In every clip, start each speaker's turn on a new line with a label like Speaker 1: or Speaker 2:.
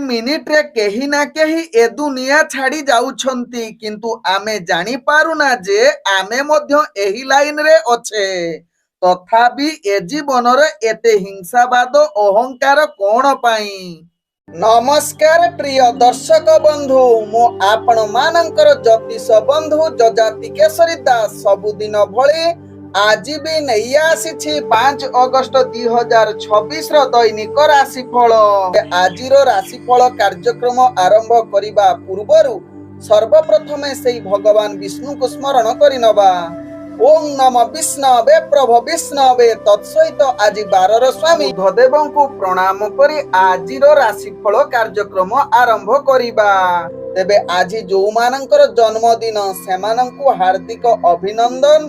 Speaker 1: Minute रे केही ना केही ए दुनिया छाड़ी जाउछंती किंतु आमे जानी पारुना जे आमे मध्य एही लाइन रे अच्छे तथापि ए जीवन रे एते हिंसावाद अहंकार कोण पाई। नमस्कार प्रिय दर्शक बंधु मो आपण मानकर ज्योतिष बंधु जजाति केशरी दास सबुदिन भली आज भी नहीं आसी 5 अगस्त 2026 दैनिक राशिफल। आज राशिफल कार्यक्रम आरंभ करने पूर्व सर्वप्रथमे से भगवान विष्णु को स्मरण करनवा। ओं नम विष्णवे प्रभु विष्णवे तत्सहित आज बारर स्वामी बुधदेव को प्रणाम करी आज राशिफल कार्यक्रम आरंभ करिबा। तेबे आज जो मानकर जन्मदिन सेमानंकु हार्दिक अभिनंदन।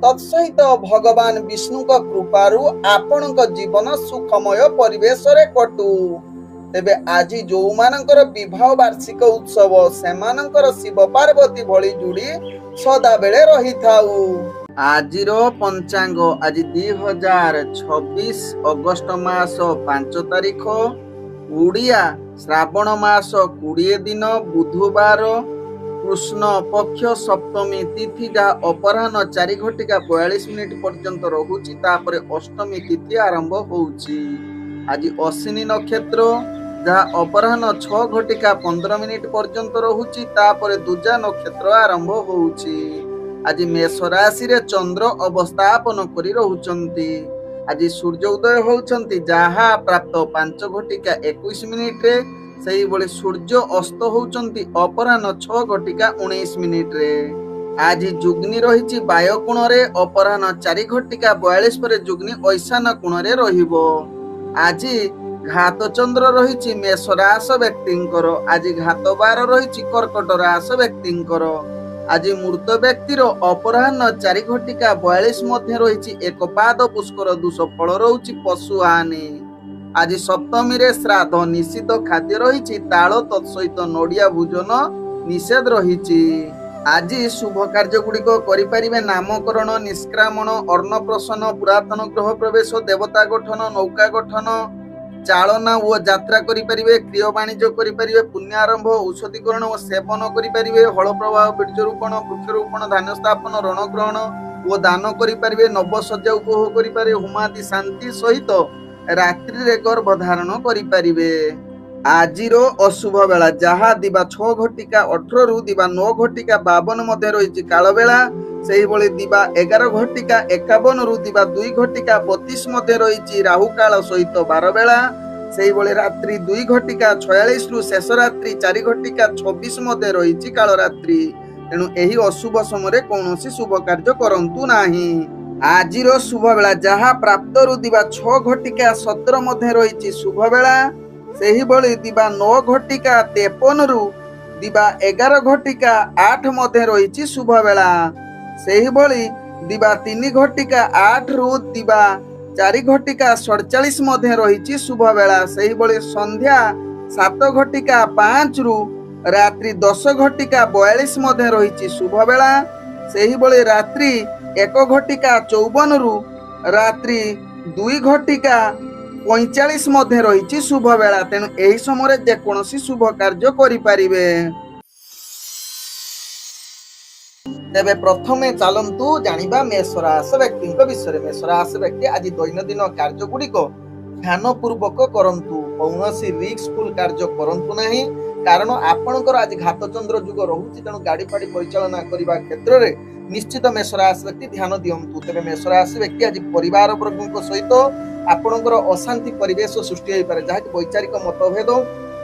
Speaker 1: तत्सहित भगवान विष्णु को कृपारु आपणक जीवन सुखमय परिवेश रे कटू। तेबे आज जो मानकर विवाह वार्षिक उत्सव सेमानकर शिव पार्वती भली जुड़ी सदा बेले रही थाउ। आजिर पंचांग आज 2026 अगस्त मास 5 तारिख उड़िया श्रावण मास 20 दिन बुधवार कृष्ण पक्ष सप्तमी तिथि जहाँ अपराह्न 4:42 पर्यंत रहुची तापरे अष्टमी तिथि आरंभ होउची। आज अश्विनी नक्षत्र जहाँ अपराह्न 6:15 पर्यंत रहुची तापरे दूजा नक्षत्र आरंभ होउची। आज मेष राशि रे चंद्र अवस्थापन करी रहुचंती। आज सूर्य उदय होउचंती जहाँ प्राप्त 5:21 रे सही बोले सूर्य अस्त होउचंती अपराह्न 6:19 रे। आज जुग्नि रहिछि वायुकोण रे अपराह्न 4:42 पर जुग्नि ऐशान कोण रे रहिबो। आज घात चंद्र रहिछि मेष राशि व्यक्तिंकर। आज घात बार रहिछि कर्कट राशि व्यक्तिंकर। आज मृत व्यक्तिर अपराह्न 4:42 मध्य रहिछि एक पाद पुष्कर दोष फल रहुछि पशु हानि। आज सप्तमी रे श्राद्ध निषिद्ध खाद्य रहिछि ताଳ तत्सहित नडिया भोजन निषेध रहिछि। आज शुभ कार्य गुड़िक करि परिबे नामकरण निष्क्रामण अन्नप्रसन पुरातन गृह प्रवेश देवता गठन नौका गठन चालना और यात्रा करि परिबे क्रिय वाणिज्य करि परिबे पुण्य आरंभ औषधिकरण और सेवन करि परिबे हल प्रवाह बीजरोपण वृक्षरोपण धान्य स्थापन रणग्रहण और दान करि परिबे नव सज्जा उपभोग करि परिबे होमादि शांति सहित रात्रि रे गर्भ धारण करि परिबे। आजिरो अशुभ बेला जहाँ दिबा 6:18 रु दिबा 9:52 मध्य रहिछि काल बेला सही भली दिबा 11:51 रु दिबा 2:32 मध्य रहिछि राहु काल सहित 12 बेला सही भली रात्रि 2:46 रु शेष रात्रि 4:26 मध्य रहिछि काल रात्रि। तेणु एही अशुभ समय कौनसी शुभ कार्य करंतु नाही। आजिरो शुभ बेला जहाँ प्राप्त रु दिबा 6:17 मध्य रहिछि शुभ बेला सही भली दिबा 9:53 रु दिबा 11:08 मध्य रहिछि शुभ बेला सही भली दिबा 3:08 रु दिबा 4:47 मध्य रहिछि शुभ बेला सही भली संध्या 7:05 रु रात्रि 10:42 मध्य रहिछि शुभ बेला सही भली रात्रि 1:54 रु रात्रि 2:45 मध्य रहिछि शुभ बेला। तेणु एही समय जे कोनोसी शुभ कार्य करि परिबे। तेबे प्रथमे चलंतु जानिबा मेष राशि व्यक्तिक विषय। मेष राशि व्यक्ति आज दैनंदिन कार्य गुड़िक ध्यान पूर्वक करंतु कौनसी रिस्कफुल कार्य करंतु नहीं कारण आपणकर आज घात चंद्र जुग रहुछि। तेणु गाड़ी फाड़ी परिचालना करबा क्षेत्र रे निश्चित मेष राशि व्यक्ति ध्यान दियंतु। तेबे मेष राशि व्यक्ति आज परिवार वर्गक सहित आपणकर अशांति परिवेश सृष्टि होई पारे जहा कि वैचारिक मतभेद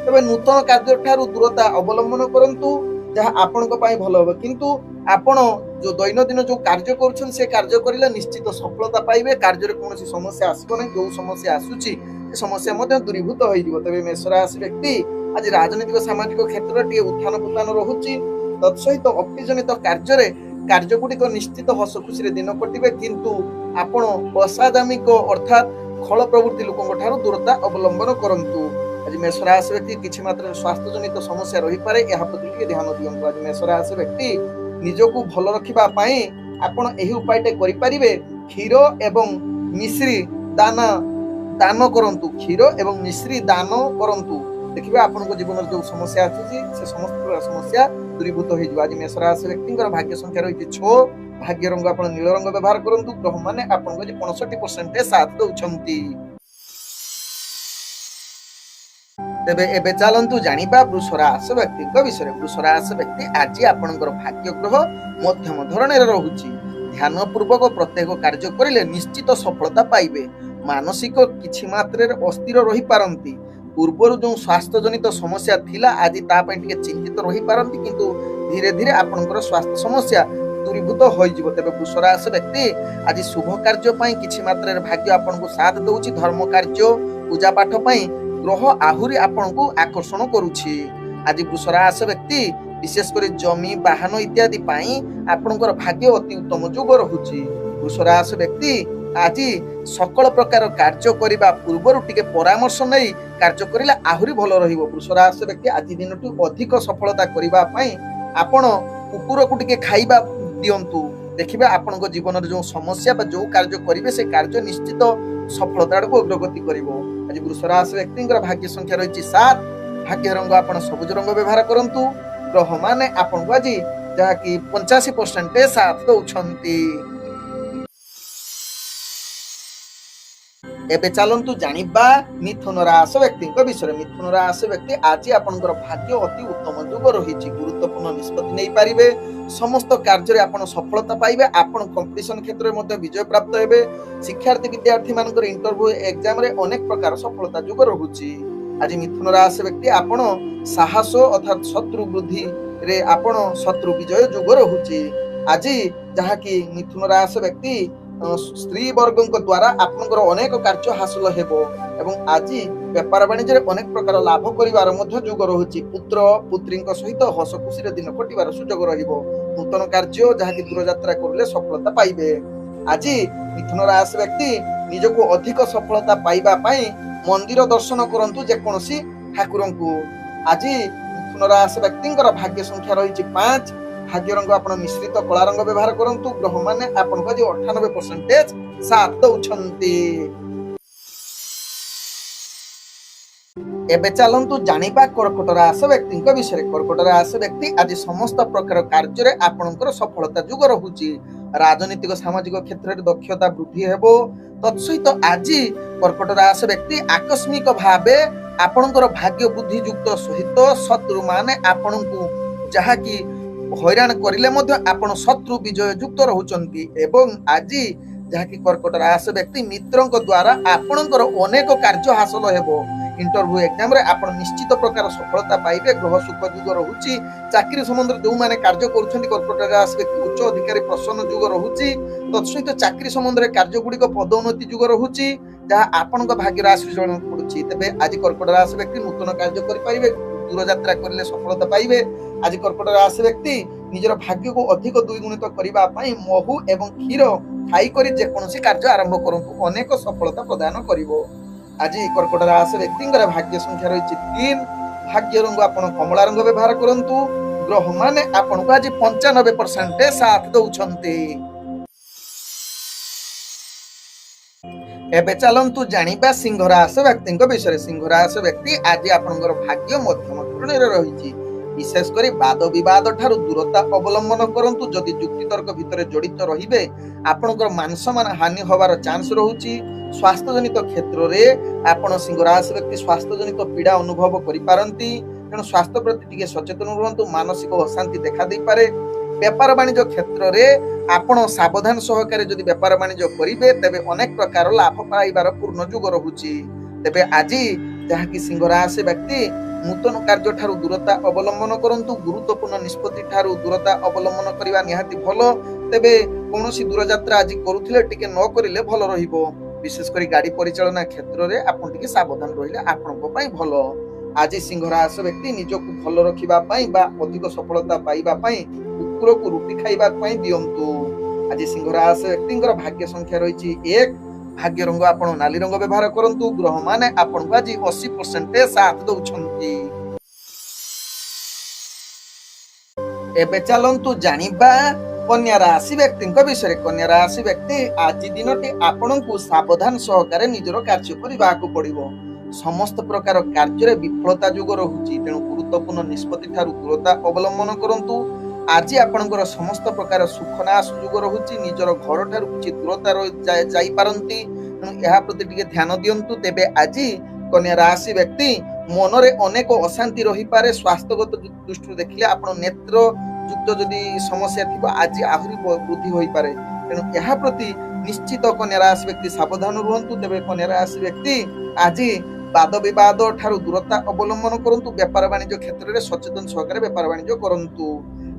Speaker 1: तेबे नूतन कार्य ठारू दूरता अवलंबन करंतु जहा आपणक पई भलो होबो। किंतु आपण जो दैनंदिन जो कार्य करूछन से कार्य करिले निश्चित सफलता पाइबे। कार्य रे कोनोसी समस्या आसीबो नै। जो समस्या आसुची से समस्या मध्ये दूरीभूत होई दिबो। तबे मेष राशि व्यक्ति आज राजनीतिक सामाजिक क्षेत्र टी उत्थान पतन रहुची तत्सहित अफिस जनित कार्य रे कार्य गुड़िक निश्चित हस खुशी रे दिन कटिबे। किंतु आपण असादामिक अर्थात खल प्रवृत्ति लोकंक ठारू दूरता अवलंबन करंतु। आज मेष राशि व्यक्ति किछि मात्रा स्वास्थ्य जनित समस्या रही पारे एहा प्रति ध्यान दियंतु। आज मेष राशि व्यक्ति निजको भल रखिबा पई आपण एही उपायटे करि परिबे क्षीर एवं मिश्री दान करंतु। क्षीर एवं मिश्री दान करंतु। देखिए आपन जीवन जो समस्या आछी से समस्त समस्या दूरीभूत हो आज मेष राशि व्यक्ति भाग्य संख्या रही 6 भाग्य रंग आप नील रंग व्यवहार करंतु ग्रह माने आपन 65% साथ दउछंती। तेबे एबे चलंतु जानिबा वृष राशि व्यक्ति विषय। वृष राशि व्यक्ति आज आपनकर भाग्य ग्रह मध्यम धरणेर रहुची। ध्यान पूर्वक प्रत्येक कार्य करिले निश्चित सफलता पाइबे। मानसिक किछि मात्रे अस्थिर रही पारंती। पूर्वर जो स्वास्थ्य जनित समस्या थिला आज ता पय टिके चिंतित रही पारंती किंतु धीरे धीरे आपनकर स्वास्थ्य समस्या दूरीभूत होई जिवो। तेबे वृष राशि व्यक्ति आज शुभ कार्य पय किछि मात्रे भाग्य आपनको साथ दउची। धर्म कार्य पूजा पाठ पय ग्रह आहुरी आपनको आकर्षण करुछि। आज वृष राशि व्यक्ति विशेष कर जमी वाहन इत्यादि पाई आपनकर भाग्य अति उत्तम जोग रहुछि। वृष राशि व्यक्ति आज सकल प्रकार कार्य करिबा पूर्वरु टिके परामर्श नै कार्य करिला आहुरी भलो रहिबो। वृष राशि व्यक्ति आज दिनटु अधिक सफलता करिबा पई आपण कुकुर को टिके खाइबा दियंतु। देखिबा आपनको जीवन जो समस्या बा जो कार्य करिवे से कार्य निश्चित सफलता को अग्रगति करिवो। आज वृष राशि व्यक्ति भाग्य संख्या रही 7 भाग्य रंग आपण सबुज रंग व्यवहार करंतु। ग्रह माने आपन आज जहा कि 85% साथ दउछंती। एबे चलंतु जानिबा मिथुन राशि व्यक्ति विषय। मिथुन राशि व्यक्ति आज आपनकर भाग्य अति उत्तम जोग रहिछि। गुरुत्वपूर्ण निष्पत्ति नै पारिबे। समस्त कार्य रे आपण सफलता पाइबे। आपण कंपटीशन क्षेत्र रे मध्ये विजय प्राप्त हेबे। शिक्षार्थी विद्यार्थी मानकर इंटरव्यू एग्जाम रे अनेक प्रकार सफलता जोग रहुछि। आज मिथुन राशि व्यक्ति आपण साहस अर्थात शत्रु वृद्धि रे आपण शत्रु विजय जोग रहुछि। आज जहा कि मिथुन राशि व्यक्ति स्त्री वर्ग द्वारा आपनकर अनेक कार्य हासिल हेबो एवं आज व्यापार वाणिज्य रे अनेक प्रकार लाभ करिवार मध्ये जोग रहुछि। पुत्र पुत्री सहित हस खुशी रे दिन कटिवार सुजोग रहिबो। नूतन कार्य जहा कि दूर यात्रा करले सफलता पाइबे। आज मिथुन राशि व्यक्ति निजको अधिक सफलता पाइबा पई मंदिर दर्शन करंतु जे कोनोसी ठाकुरंकु। आज मिथुन राशि व्यक्तिंकर भाग्य संख्या रही 5 भाग्य रंग आपण मिश्रित कला रंग व्यवहार करंतु। ग्रह माने आपण को 98% साथ दउछंती। एबे चलंतु जानिबा कर्कट राशि व्यक्ति विषय। कर्कट राशि व्यक्ति आज समस्त प्रकार कार्य रे आपनकर सफलता जोग रहुछि। राजनीतिक सामाजिक क्षेत्र रे दक्षता वृद्धि हेबो। तत्सहित आज कर्कट राशि व्यक्ति आकस्मिक भावे आपनकर भाग्य बुद्धि युक्त सहित शत्रु माने आपनकु जहा कि हैरान करिले मध्ये आपण शत्रु विजय युक्त रहुचंती। एवं आज जहा कि कर्कट राशि व्यक्ति मित्रंक द्वारा आपनकर अनेक कार्य हासिल हेबो। इंटरव्यू एग्जाम रे आपण निश्चित प्रकार सफलता पाइबे। ग्रह सुख युग रहुची। चाकरी संबंध जो माने कार्य करूछंती कर्कट राशि व्यक्ति उच्च अधिकारी प्रसन्न युग रहुची। तत्सहित चाकरी संबंध रे कार्य गुडी को पदोन्नति युग रहुची जहा आपनक भाग्य राशि जण पडुची। तबे आज कर्कट राशि व्यक्ति नूतन कार्य करि पारिबे। दूर यात्रा करले सफलता पाइबे। आज कर्कट राशि व्यक्ति निजर भाग्य को अधिक द्विगुणित करिबा पई महू एवं क्षीर खाई करी जे कोनोसी कार्य आरंभ करंतु अनेक सफलता प्रदान करिवो। आज कर्कट राशि व्यक्तिंकर भाग्य संख्या रही 3 भाग्य रंग आपण कमला रंग व्यवहार करंतु। ग्रह माने आपण को आज 95% साथ दउछंती। एबे चलंतु जानिबा सिंह राशि व्यक्ति विषय। सिंह राशि व्यक्ति आज आपनकर भाग्य मध्यम धरणेर रहिछि। विशेष करी वाद विवाद ठारू दूरता अवलंबन करंतु। जदि युक्ति तर्क भितर जड़ित रहिबे आपनकर मान सम्मान हानि होबार चांस रहुछि। स्वास्थ्य जनित क्षेत्र रे आपण सिंह राशि व्यक्ति स्वास्थ्य जनित पीड़ा अनुभव करि पारंती। तेणु स्वास्थ्य प्रति टिके सचेतन रहंतु। मानसिक अशांति देखा दे पारे। व्यापार वाणिज्य क्षेत्र रे आपण सावधान सहकारे जदि व्यापार वाणिज्य करिवे तेबे अनेक प्रकार लाभ पाइबार पूर्ण जोग रहुछि। तेबे आज जहा कि सिंह राशि व्यक्ति नूतन कार्य ठारू दूरता अवलंबन करंतु। गुरुत्वपूर्ण निष्पत्ति ठारू दूरता अवलंबन करिवा निहाती भलो। तेबे कोनोसी दूर यात्रा आज करूथिले टिके न करिले भलो रहिबो। विशेष करी गाड़ी परिचालना क्षेत्र रे आपण टिके सावधान रहिले आपनको पई भलो। आज सिंह राशि व्यक्ति निजको भलो रखिबा पई बा अधिक सफलता पाइबा पई कुकुर को रुटी खाइबा पई दियंतु। आज सिंह राशि व्यक्तिंकर भाग्य संख्या रही 1 भाग्य रंग आपण नाली रंग व्यवहार करंतु। ग्रह माने आपण को आज 80% साथ दउछंती। एबे चलंतु जानिबा कन्या राशि व्यक्ति विषय। कन्या राशि व्यक्ति आज दिनटी आपण को सावधान सहकारे निजर कार्य करबाकू पड़िबो। ସମସ୍ତ ପ୍ରକାର କାର୍ଯ୍ୟରେ ବିଫଳତା ଯୋଗ ରହୁଛି। ତେଣୁ ଗୁରୁତ୍ୱପୂର୍ଣ୍ଣ ନିଷ୍ପତ୍ତି ଠାରୁ ଦୂରତା ଅବଲମ୍ବନ କରନ୍ତୁ। ଆଜି ଆପଣଙ୍କର ସମସ୍ତ ପ୍ରକାର ସୁଖ ନାଶ ଯୋଗ ରହୁଛି। ନିଜର ଘର ଠାରୁ କିଛି ଦୂରତା ଯାଇପାରନ୍ତି। ତେଣୁ ଏହା ପ୍ରତି ଟିକେ ଧ୍ୟାନ ଦିଅନ୍ତୁ। ତେବେ ଆଜି କନ୍ୟା ରାଶି ବ୍ୟକ୍ତି ମନରେ ଅନେକ ଅଶାନ୍ତି ରହିପାରେ। ସ୍ୱାସ୍ଥ୍ୟଗତ ଦୃଷ୍ଟିରୁ ଦେଖିଲେ ଆପଣ ନେତ୍ର ଯୁକ୍ତ ଯଦି ସମସ୍ୟା ଥିବ ଆଜି ଆହୁରି ବୃଦ୍ଧି ହୋଇପାରେ। ତେଣୁ ଏହା ପ୍ରତି ନିଶ୍ଚିତ କନ୍ୟା ରାଶି ବ୍ୟକ୍ତି ସାବଧାନ ରୁହନ୍ତୁ। ତେବେ କନ୍ୟା ରାଶି ବ୍ୟକ୍ତି ଆଜି ବାଦ ବିବାଦ ଠାରୁ ଦୂରତା ଅବଲମ୍ବନ କରନ୍ତୁ। ବେପାର ବାଣିଜ୍ୟ କ୍ଷେତ୍ରରେ ସଚେତନ ସହକାରେ ବେପାର ବାଣିଜ୍ୟ କରନ୍ତୁ।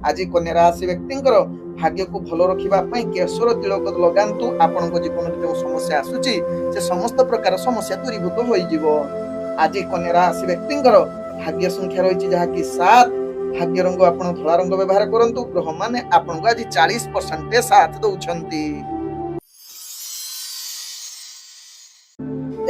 Speaker 1: ଆଜି କନ୍ୟା ରାଶି ବ୍ୟକ୍ତିଙ୍କର ଭାଗ୍ୟକୁ ଭଲ ରଖିବା ପାଇଁ କେଶର ତିଳକ ଲଗାନ୍ତୁ। ଆପଣଙ୍କ ଜୀବନରେ ଯେଉଁ ସମସ୍ୟା ଆସୁଛି ସେ ସମସ୍ତ ପ୍ରକାର ସମସ୍ୟା ଦୂରୀଭୂତ ହୋଇଯିବ। ଆଜି କନ୍ୟା ରାଶି ବ୍ୟକ୍ତିଙ୍କର ଭାଗ୍ୟ ସଂଖ୍ୟା ରହିଛି ଯାହାକି 7। ଭାଗ୍ୟ ରଙ୍ଗ ଆପଣ ଧଳା ରଙ୍ଗ ବ୍ୟବହାର କରନ୍ତୁ। ଗ୍ରହ ମାନେ ଆପଣଙ୍କୁ ଆଜି 40% ସାଥ ଦଉଛନ୍ତି।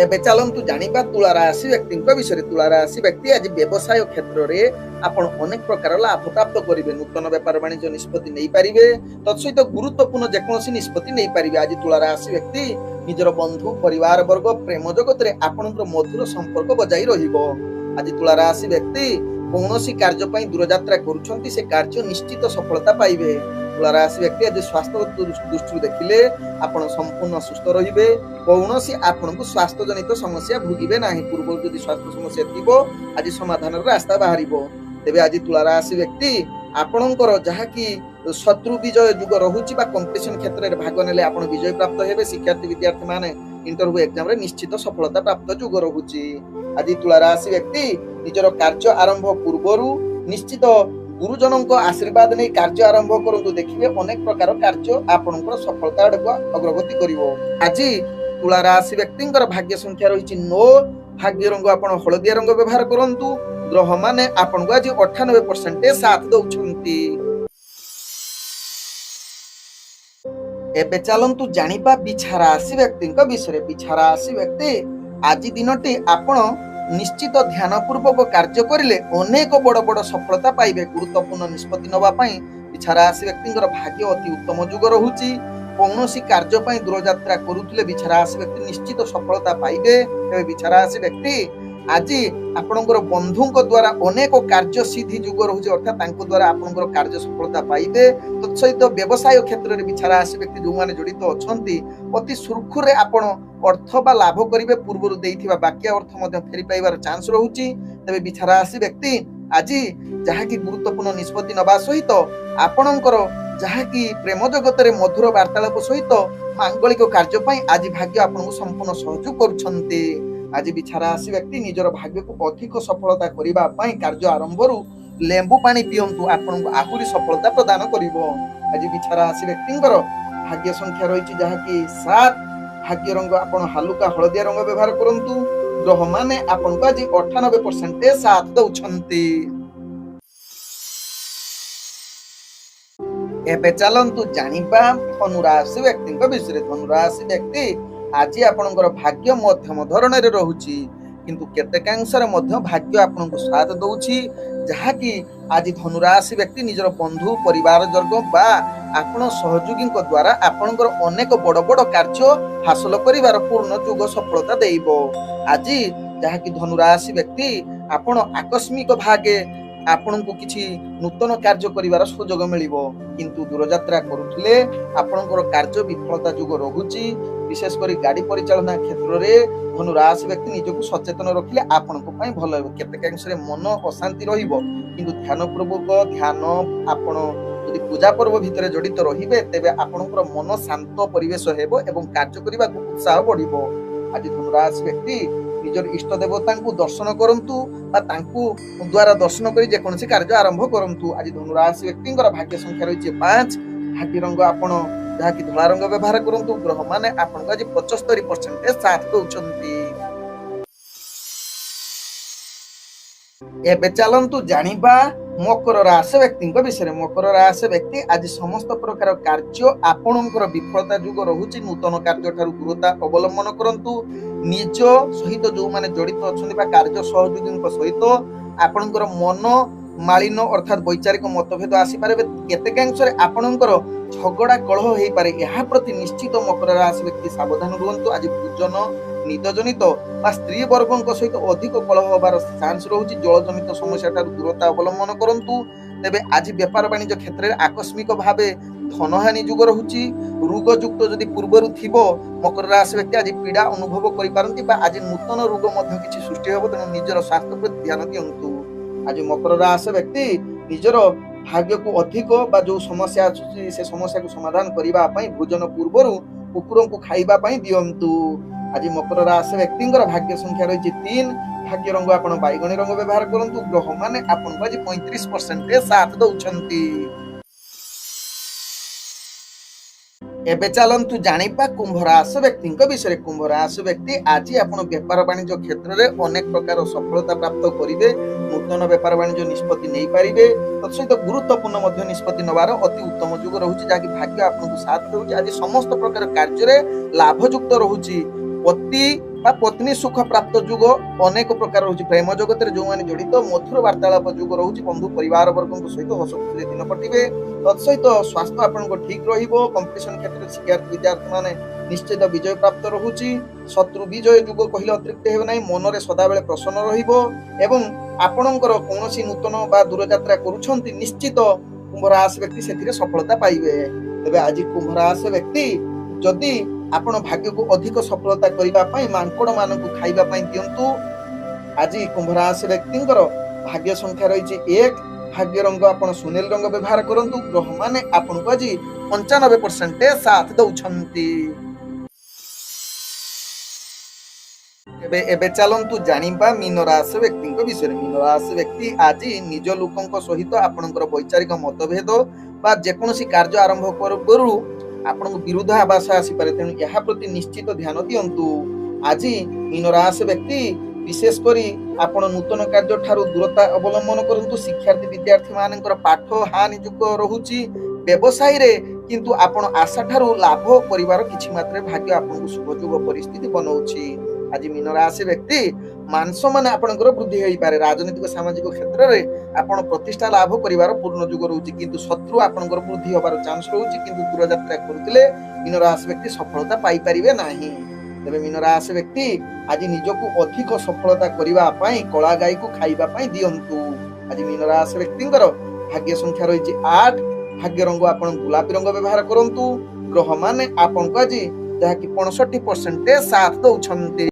Speaker 1: ଏବେ ଚାଲନ୍ତୁ ଜାଣିବା ତୁଳା ରାଶି ବ୍ୟକ୍ତିଙ୍କ ବିଷୟରେ। ତୁଳା ରାଶି ବ୍ୟକ୍ତି ଆଜି ବ୍ୟବସାୟ କ୍ଷେତ୍ରରେ ଆପଣ ଅନେକ ପ୍ରକାର ଲାଭ ପ୍ରାପ୍ତ କରିବେ। ନୂତନ ବେପାର ବାଣିଜ୍ୟ ନିଷ୍ପତ୍ତି ନେଇପାରିବେ। ତତ୍ସହିତ ଗୁରୁତ୍ୱପୂର୍ଣ୍ଣ ଯେକୌଣସି ନିଷ୍ପତ୍ତି ନେଇପାରିବେ। ଆଜି ତୁଳା ରାଶି ବ୍ୟକ୍ତି ନିଜର ବନ୍ଧୁ ପରିବାର ବର୍ଗ ପ୍ରେମ ଜଗତରେ ଆପଣଙ୍କର ମଧୁର ସମ୍ପର୍କ ବଜାଇ ରହିବ। ଆଜି ତୁଳା ରାଶି ବ୍ୟକ୍ତି କୌଣସି କାର୍ଯ୍ୟ ପାଇଁ ଦୂରଯାତ୍ରା କରୁଛନ୍ତି ସେ କାର୍ଯ୍ୟ ନିଶ୍ଚିତ ସଫଳତା ପାଇବେ। ତୁଳା ରାଶି ବ୍ୟକ୍ତି ଆଜି ସ୍ୱାସ୍ଥ୍ୟଗତ ଦୃଷ୍ଟିରୁ ଦେଖିଲେ ଆପଣ ସମ୍ପୂର୍ଣ୍ଣ ସୁସ୍ଥ ରହିବେ। କୌଣସି ଆପଣଙ୍କୁ ସ୍ୱାସ୍ଥ୍ୟ ଜନିତ ସମସ୍ୟା ଭୋଗିବେ ନାହିଁ। ପୂର୍ବରୁ ଯଦି ସ୍ୱାସ୍ଥ୍ୟ ସମସ୍ୟା ଥିବ ଆଜି ସମାଧାନର ରାସ୍ତା ବାହାରିବ। ତେବେ ଆଜି ତୁଳା ରାଶି ବ୍ୟକ୍ତି ଆପଣଙ୍କର ଯାହାକି ଶତ୍ରୁ ବିଜୟ ଯୁଗ ରହୁଛି ବା କମ୍ପିଟିସନ କ୍ଷେତ୍ରରେ ଭାଗ ନେଲେ ଆପଣ ବିଜୟ ପ୍ରାପ୍ତ ହେବେ। ଶିକ୍ଷାର୍ଥୀ ବିଦ୍ୟାର୍ଥୀ ମାନେ ଇଣ୍ଟରଭ୍ୟୁ ଏକ୍ସାମରେ ନିଶ୍ଚିତ ସଫଳତା ପ୍ରାପ୍ତ ଯୁଗ ରହୁଛି। ଆଜି ତୁଳା ରାଶି ବ୍ୟକ୍ତି ନିଜର କାର୍ଯ୍ୟ ଆରମ୍ଭ ପୂର୍ବରୁ ନିଶ୍ଚିତ ଗୁରୁଜନଙ୍କ ଆଶୀର୍ବାଦ ନେଇ କାର୍ଯ୍ୟ ଆରମ୍ଭ କରନ୍ତୁ। ଦେଖିବେ ଅନେକ ପ୍ରକାର କାର୍ଯ୍ୟ ଆପଣଙ୍କର ସଫଳତା ଆଡ଼କୁ ଅଗ୍ରଗତି କରିବ। ଆଜି ତୁଳା ରାଶି ବ୍ୟକ୍ତିଙ୍କର ଭାଗ୍ୟ ସଂଖ୍ୟା ରହିଛି 9। ଭାଗ୍ୟ ରଙ୍ଗ ଆପଣ ହଳଦିଆ ରଙ୍ଗ ବ୍ୟବହାର କରନ୍ତୁ। ଗ୍ରହ ମାନେ ଆପଣଙ୍କୁ ଆଜି 98% ସାଥ ଦଉଛନ୍ତି। ଏବେ ଚାଲନ୍ତୁ ଜାଣିବା ବିଛା ରାଶି ବ୍ୟକ୍ତିଙ୍କ ବିଷୟରେ। ବିଛା ରାଶି ବ୍ୟକ୍ତି ଆଜି ଦିନଟି ଆପଣ ନିଶ୍ଚିତ ଧ୍ୟାନ ପୂର୍ବକ କାର୍ଯ୍ୟ କରିଲେ ଅନେକ ବଡ଼ ବଡ଼ ସଫଳତା ପାଇବେ। ଗୁରୁତ୍ୱପୂର୍ଣ୍ଣ ନିଷ୍ପତ୍ତି ନେବା ପାଇଁ ବିଛା ରାଶି ବ୍ୟକ୍ତିଙ୍କର ଭାଗ୍ୟ ଅତି ଉତ୍ତମ ଯୁଗ ରହୁଛି। କୌଣସି କାର୍ଯ୍ୟ ପାଇଁ ଦୂରଯାତ୍ରା କରୁଥିଲେ ବିଛା ରାଶି ବ୍ୟକ୍ତି ନିଶ୍ଚିତ ସଫଳତା ପାଇବେ। ତେବେ ବିଛା ରାଶି ବ୍ୟକ୍ତି ଆଜି ଆପଣଙ୍କର ବନ୍ଧୁଙ୍କ ଦ୍ୱାରା ଅନେକ କାର୍ଯ୍ୟ ସିଦ୍ଧି ଯୁଗ ରହୁଛି। ଅର୍ଥାତ୍ ତାଙ୍କ ଦ୍ୱାରା ଆପଣଙ୍କର କାର୍ଯ୍ୟ ସଫଳତା ପାଇବେ। ତତ୍ସହିତ ବ୍ୟବସାୟ କ୍ଷେତ୍ରରେ ବିଛା ରାଶି ବ୍ୟକ୍ତି ଯେଉଁମାନେ ଜଡ଼ିତ ଅଛନ୍ତି ଅତି ସୁରୁଖୁରୁରେ ଆପଣ ଅର୍ଥ ବା ଲାଭ କରିବେ। ପୂର୍ବରୁ ଦେଇଥିବା ବାକି ଅର୍ଥ ମଧ୍ୟ ଫେରି ପାଇବାର ଚାନ୍ସ ରହୁଛି। ତେବେ ବିଛା ରାଶି ବ୍ୟକ୍ତି ଆଜି ଯାହାକି ଗୁରୁତ୍ୱପୂର୍ଣ୍ଣ ନିଷ୍ପତ୍ତି ନେବା ସହିତ ଆପଣଙ୍କର ଯାହାକି ପ୍ରେମ ଜଗତରେ ମଧୁର ବାର୍ତ୍ତାଳାପ ସହିତ ମାଙ୍ଗଳିକ କାର୍ଯ୍ୟ ପାଇଁ ଆଜି ଭାଗ୍ୟ ଆପଣଙ୍କୁ ସମ୍ପୂର୍ଣ୍ଣ ସହଯୋଗ କରୁଛନ୍ତି। ଆଜି ବିଛା ରାଶି ବ୍ୟକ୍ତି ନିଜର ଭାଗ୍ୟକୁ ଅଧିକ ସଫଳତା କରିବା ପାଇଁ କାର୍ଯ୍ୟ ଆରମ୍ଭରୁ ଲେମ୍ବୁ ପାଣି ପିଅନ୍ତୁ। ଆପଣଙ୍କୁ ଆହୁରି ସଫଳତା ପ୍ରଦାନ କରିବ। ଆଜି ବିଛା ରାଶି ବ୍ୟକ୍ତିଙ୍କର ଭାଗ୍ୟ ସଂଖ୍ୟା ରହିଛି ଯାହାକି 7। ଭାଗ୍ୟ ରଙ୍ଗ ଆପଣ ହାଲୁକା ହଳଦିଆ ରଙ୍ଗ ବ୍ୟବହାର କରନ୍ତୁ। ଗ୍ରହ ମାନେ ଆପଣଙ୍କୁ ଆଜି 98% ସାଥ ଦଉଛନ୍ତି। ଏବେ ଚାଲନ୍ତୁ ଜାଣିବା ଧନୁ ରାଶି ବ୍ୟକ୍ତିଙ୍କ ବିଷୟରେ। ଧନୁ ରାଶି ବ୍ୟକ୍ତି ଆଜି ଆପଣଙ୍କର ଭାଗ୍ୟ ମଧ୍ୟମ ଧରଣରେ ରହୁଛି କିନ୍ତୁ କେତେକାଂଶରେ ମଧ୍ୟ ଭାଗ୍ୟ ଆପଣଙ୍କୁ ସାଥ ଦଉଛି। ଯାହାକି ଆଜି ଧନୁ ରାଶି ବ୍ୟକ୍ତି ନିଜର ବନ୍ଧୁ ପରିବାର ବର୍ଗ ବା ଆପଣ ସହଯୋଗୀଙ୍କ ଦ୍ୱାରା ଆପଣଙ୍କର ଅନେକ ବଡ଼ ବଡ଼ କାର୍ଯ୍ୟ ହାସଲ କରିବାର ପୂର୍ଣ୍ଣ ଯୁଗ ସଫଳତା ଦେବ। ଆଜି ଯାହାକି ଧନୁ ରାଶି ବ୍ୟକ୍ତି ଆପଣ ଆକସ୍ମିକ ଭାବେ ଆପଣଙ୍କୁ କିଛି ନୂତନ କାର୍ଯ୍ୟ କରିବାର ସୁଯୋଗ ମିଳିବ। କିନ୍ତୁ ଦୂରଯାତ୍ରା କରୁଥିଲେ ଆପଣଙ୍କର କାର୍ଯ୍ୟ ବିଫଳତା ଯୋଗ ରହୁଛି। ବିଶେଷ କରି ଗାଡ଼ି ପରିଚାଳନା କ୍ଷେତ୍ରରେ ଧନୁ ରାଶି ବ୍ୟକ୍ତି ନିଜକୁ ସଚେତନ ରଖିଲେ ଆପଣଙ୍କ ପାଇଁ ଭଲ ହେବ। କେତେକାଂଶରେ ମନ ଅଶାନ୍ତି ରହିବ କିନ୍ତୁ ଧ୍ୟାନପୂର୍ବକ ଆପଣ ଯଦି ପୂଜା ପର୍ବ ଭିତରେ ଜଡ଼ିତ ରହିବେ ତେବେ ଆପଣଙ୍କର ମନ ଶାନ୍ତ ପରିବେଶ ହେବ ଏବଂ କାର୍ଯ୍ୟ କରିବାକୁ ଉତ୍ସାହ ବଢ଼ିବ। ଆଜି ଧନୁ ରାଶି ବ୍ୟକ୍ତି ନିଜର ଇଷ୍ଟ ଦେବତାଙ୍କୁ ଦର୍ଶନ କରନ୍ତୁ ବା ତାଙ୍କୁ ଦ୍ୱାରା ଦର୍ଶନ କରି ଯେକୌଣସି କାର୍ଯ୍ୟ ଆରମ୍ଭ କରନ୍ତୁ। ଆଜି ଧନୁ ରାଶି ବ୍ୟକ୍ତିଙ୍କର ଭାଗ୍ୟ ସଂଖ୍ୟା ରହିଛି 5। ଭାଗ୍ୟ ରଙ୍ଗ ଆପଣ ଯାହାକି ଧଳା ରଙ୍ଗ ବ୍ୟବହାର କରନ୍ତୁ। ଗ୍ରହ ମାନେ ଆପଣଙ୍କୁ ଆଜି 75% ସାଥ ଦଉଛନ୍ତି। ଏବେ ଚାଲନ୍ତୁ ଜାଣିବା ମକର ରାଶି ବ୍ୟକ୍ତିଙ୍କ ବିଷୟରେ। ମକର ରାଶି ବ୍ୟକ୍ତି ଆଜି ସମସ୍ତ ପ୍ରକାର କାର୍ଯ୍ୟ ଆପଣଙ୍କର ବିଫଳତା ଯୋଗ ରହୁଛି। ନୂତନ କାର୍ଯ୍ୟ ଠାରୁ ଦୂରତା ଅବଲମ୍ବନ କରନ୍ତୁ। ନିଜ ସହିତ ଯେଉଁମାନେ ଜଡ଼ିତ ଅଛନ୍ତି ବା କାର୍ଯ୍ୟ ସହଯୋଗୀଙ୍କ ସହିତ ଆପଣଙ୍କର ମନ ମାଳିନ ଅର୍ଥାତ୍ ବୈଚାରିକ ମତଭେଦ ଆସିପାରେ। କେତେକାଂଶରେ ଆପଣଙ୍କର ଝଗଡ଼ା କଳହ ହେଇପାରେ। ଏହା ପ୍ରତି ନିଶ୍ଚିତ ମକର ରାଶି ବ୍ୟକ୍ତି ସାବଧାନ ରୁହନ୍ତୁ। ଆଜି ଭୋଜନ ନିଦଜନିତ ବା ସ୍ତ୍ରୀ ବର୍ଗଙ୍କ ସହିତ ଅଧିକ କଳହ ହେବାର ଚାନ୍ସ ରହୁଛି। ଜଳଜନିତ ସମସ୍ୟା ଠାରୁ ଦୂରତା ଅବଲମ୍ବନ କରନ୍ତୁ। ତେବେ ଆଜି ବେପାର ବାଣିଜ୍ୟ କ୍ଷେତ୍ରରେ ଆକସ୍ମିକ ଭାବେ ଧନହାନି ଯୋଗ ରହୁଛି। ରୋଗଯୁକ୍ତ ଯଦି ପୂର୍ବରୁ ଥିବ ମକର ରାଶି ବ୍ୟକ୍ତି ଆଜି ପୀଡ଼ା ଅନୁଭବ କରିପାରନ୍ତି ବା ଆଜି ନୂତନ ରୋଗ ମଧ୍ୟ କିଛି ସୃଷ୍ଟି ହେବ। ତେଣୁ ନିଜର ସ୍ୱାସ୍ଥ୍ୟ ପ୍ରତି ଧ୍ୟାନ ଦିଅନ୍ତୁ। ଆଜି ମକର ରାଶି ବ୍ୟକ୍ତି ନିଜର ଭାଗ୍ୟକୁ ଅଧିକ ବା ଯୋଉ ସମସ୍ୟା ଆସୁଛି ସେ ସମସ୍ୟାକୁ ସମାଧାନ କରିବା ପାଇଁ ଭୋଜନ ପୂର୍ବରୁ କୁକୁରଙ୍କୁ ଖାଇବା ପାଇଁ ଦିଅନ୍ତୁ। ଆଜି ମକର ରାଶି ବ୍ୟକ୍ତିଙ୍କର ଭାଗ୍ୟ ସଂଖ୍ୟା ରହିଛି 3। ଭାଗ୍ୟ ରଙ୍ଗ ଆପଣ ବାଇଗଣୀ ରଙ୍ଗ ବ୍ୟବହାର କରନ୍ତୁ। ଗ୍ରହମାନେ ଆପଣଙ୍କୁ ଆଜି 35% ସାଥ ଦଉଛନ୍ତି। ଏବେ ଚାଲନ୍ତୁ ଜାଣିବା କୁମ୍ଭ ରାଶି ବ୍ୟକ୍ତିଙ୍କ ବିଷୟରେ। କୁମ୍ଭ ରାଶି ବ୍ୟକ୍ତି ଆଜି ଆପଣ ବେପାର ବାଣିଜ୍ୟ କ୍ଷେତ୍ରରେ ଅନେକ ପ୍ରକାର ସଫଳତା ପ୍ରାପ୍ତ କରିବେ। ନୂତନ ବେପାର ବାଣିଜ୍ୟ ନିଷ୍ପତ୍ତି ନେଇପାରିବେ। ତତ୍ ସହିତ ଗୁରୁତ୍ୱପୂର୍ଣ୍ଣ ମଧ୍ୟ ନିଷ୍ପତ୍ତି ନେବାର ଅତି ଉତ୍ତମ ଯୁଗ ରହୁଛି, ଯାହାକି ଭାଗ୍ୟ ଆପଣଙ୍କୁ ସାଥ ଦେଉଛି। ଆଜି ସମସ୍ତ ପ୍ରକାର କାର୍ଯ୍ୟରେ ଲାଭଯୁକ୍ତ ରହୁଛି। ପତି ବା ପତ୍ନୀ ସୁଖ ପ୍ରାପ୍ତ ଯୁଗ ଅନେକ ପ୍ରକାର ରହୁଛି। ପ୍ରେମ ଜଗତରେ ଯେଉଁମାନେ ଜଡ଼ିତ ମଧୁର ବାର୍ତ୍ତାଳାପ ଯୁଗ ରହୁଛି। ବନ୍ଧୁ ପରିବାର ବର୍ଗଙ୍କ ସହିତ ହସ ଖୁସିରେ ଦିନ କଟିବେ। ତତ୍ ସହିତ ସ୍ୱାସ୍ଥ୍ୟ ଆପଣଙ୍କ ଠିକ ରହିବ। କମ୍ପିଟିସନ କ୍ଷେତ୍ରରେ ଶିକ୍ଷାର୍ଥୀ ବିଦ୍ୟାର୍ଥୀମାନେ ନିଶ୍ଚିତ ବିଜୟ ପ୍ରାପ୍ତ ରହୁଛି। ଶତ୍ରୁ ବିଜୟ ଯୁଗ କହିଲେ ଅତିରିକ୍ତ ହେବ ନାହିଁ। ମନରେ ସଦାବେଳେ ପ୍ରସନ୍ନ ରହିବ ଏବଂ ଆପଣଙ୍କର କୌଣସି ନୂତନ ବା ଦୂରଯାତ୍ରା କରୁଛନ୍ତି ନିଶ୍ଚିତ କୁମ୍ଭ ରାଶି ବ୍ୟକ୍ତି ସେଥିରେ ସଫଳତା ପାଇବେ। ତେବେ ଆଜି କୁମ୍ଭ ରାଶି ବ୍ୟକ୍ତି ଯଦି ଆପଣ ଭାଗ୍ୟକୁ ଅଧିକ ସଫଳତା କରିବା ପାଇଁ ମାଙ୍କଡ ମାନଙ୍କୁ ଖାଇବା ପାଇଁ ଦିଅନ୍ତୁ। ଆଜି କୁମ୍ଭ ରାଶି ବ୍ୟକ୍ତିଙ୍କର ଭାଗ୍ୟ ସଂଖ୍ୟା ରହିଛି 1। ଭାଗ୍ୟ ରଙ୍ଗ ଆପଣ ସୁନେଲି ରଙ୍ଗ ବ୍ୟବହାର କରନ୍ତୁ। ଗ୍ରହମାନେ ଆପଣଙ୍କୁ ଆଜି 95% ସାଥ ଦଉଛନ୍ତି। ଏବେ ଚାଲନ୍ତୁ ଜାଣିବା ମୀନ ରାଶି ବ୍ୟକ୍ତିଙ୍କ ବିଷୟରେ। ମୀନ ରାଶି ବ୍ୟକ୍ତି ଆଜି ନିଜ ଲୋକଙ୍କ ସହିତ ଆପଣଙ୍କର ବୈଚାରିକ ମତଭେଦ ବା ଯେକୌଣସି କାର୍ଯ୍ୟ ଆରମ୍ଭ ପୂର୍ବରୁ ଆପଣଙ୍କୁ ବିରୁଦ୍ଧ ଆଭାସ ଆସିପାରେ। ତେଣୁ ଏହା ପ୍ରତି ନିଶ୍ଚିତ ଧ୍ୟାନ ଦିଅନ୍ତୁ। ଆଜି ମୀନ ରାଶି ବ୍ୟକ୍ତି ବିଶେଷ କରି ଆପଣ ନୂତନ କାର୍ଯ୍ୟ ଠାରୁ ଦୂରତା ଅବଲମ୍ବନ କରନ୍ତୁ। ଶିକ୍ଷାର୍ଥୀ ବିଦ୍ୟାର୍ଥୀ ମାନଙ୍କର ପାଠ ହାନି ଯୁଗ ରହୁଛି। ବ୍ୟବସାୟୀରେ କିନ୍ତୁ ଆପଣ ଆଶା ଠାରୁ ଲାଭ କରିବାର କିଛି ମାତ୍ରାରେ ଭାଗ୍ୟ ଆପଣଙ୍କୁ ଶୁଭଯୋଗ ପରିସ୍ଥିତି ବନଉଛି। ଆଜି ମୀନ ରାଶି ବ୍ୟକ୍ତି ମାଂସ ମାନେ ଆପଣଙ୍କର ବୃଦ୍ଧି ହେଇପାରେ। ରାଜନୈତିକ ସାମାଜିକ କ୍ଷେତ୍ରରେ ଆପଣ ପ୍ରତିଷ୍ଠା ଲାଭ କରିବାର ପୂର୍ଣ୍ଣ ଯୁଗ ରହୁଛି, କିନ୍ତୁ ଶତ୍ରୁ ଆପଣଙ୍କର ବୃଦ୍ଧି ହେବାର ଚାନ୍ସ ରହୁଛି। କିନ୍ତୁ ଦୂରଯାତ୍ରା କରୁଥିଲେ ମୀନ ରାଶି ବ୍ୟକ୍ତି ସଫଳତା ପାଇପାରିବେ ନାହିଁ। ତେବେ ମୀନ ରାଶି ବ୍ୟକ୍ତି ଆଜି ନିଜକୁ ଅଧିକ ସଫଳତା କରିବା ପାଇଁ କଳା ଗାଈକୁ ଖାଇବା ପାଇଁ ଦିଅନ୍ତୁ। ଆଜି ମୀନ ରାଶି ବ୍ୟକ୍ତିଙ୍କର ଭାଗ୍ୟ ସଂଖ୍ୟା ରହିଛି 8। ଭାଗ୍ୟ ରଙ୍ଗ ଆପଣ ଗୋଲାପୀ ରଙ୍ଗ ବ୍ୟବହାର କରନ୍ତୁ। ଗ୍ରହମାନେ ଆପଣଙ୍କୁ ଆଜି ଯାହାକି 65% ସାଥ ଦଉଛନ୍ତି।